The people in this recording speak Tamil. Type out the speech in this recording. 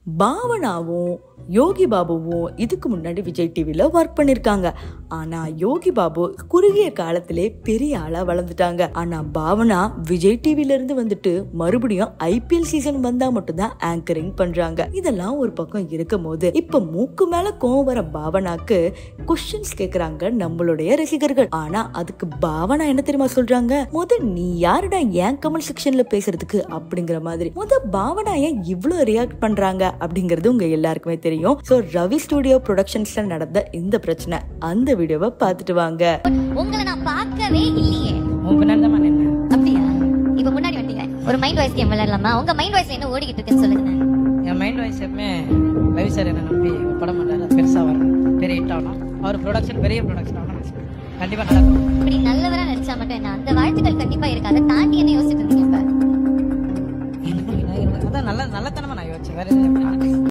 பாவனாவும் யோகி பாபுவும் இதுக்கு முன்னாடி விஜய் டிவில ஒர்க் பண்ணிருக்காங்க. ஆனா யோகி பாபு குறுகிய காலத்திலே பெரிய ஆளா வளர்ந்துட்டாங்க. ஆனா பாவனா விஜய் டிவில இருந்து வந்துட்டு மறுபடியும் IPL சீசன் வந்தா மட்டும்தான் ஆங்கரிங் பண்றாங்க. இதெல்லாம் ஒரு பக்கம் இருக்கும் போது இப்ப மூக்கு மேல கோவம் வர பாவனாக்கு கொஸ்டின்ஸ் கேக்குறாங்க நம்மளுடைய ரசிகர்கள். ஆனா அதுக்கு பாவனா என்ன தெரியுமா சொல்றாங்க, நீ யாருடா ஏன் கமெண்ட் செக்ஷன்ல பேசுறதுக்கு அப்படிங்கிற மாதிரி. பாவனா ஏன் இவ்வளவு ரியாக்ட் பண்றாங்க அப்படிங்கிறது உங்க எல்லாருக்குமே தெரியும். சோ ரவி ஸ்டுடியோ ப்ரொடக்ஷன்ஸ்ல நடந்த இந்த பிரச்சனை, அந்த வீடியோவை பார்த்துட்டு வாங்க. உங்களை நான் பார்க்கவே இல்லையே. உங்க பின்னாடி தான் என்ன அப்படியா? இப்போ முன்னாடி வந்தீங்க. ஒரு மைண்ட் வாய்ஸ் கேம் விளையாடலாமா? உங்க மைண்ட் வாய்ஸ் என்ன ஓடிக்கிட்டு இருக்குன்னு சொல்லுங்க. என் மைண்ட் வாய்ஸ் எப்பவுமே ரவி சார் என்ன நம்பி படம் பண்றாரு, பெருசா வரும், பெரிய ஹிட் ஆகணும், அவர் ப்ரொடக்ஷன் பெரிய ப்ரொடக்ஷன் ஆகணும், கண்டிப்பா நடக்கும். இப்படி நல்லவரா நடிச்சா மட்டும் என்ன, அந்த வாழ்த்துக்கள் கண்டிப்பா இருக்கு. அதை தாண்டி என்ன யோசிச்சுட்டு இருக்கீங்க? அதான் நல்ல நல்லத்தனமா நான் யோசிச்சேன், வேற எதுவும்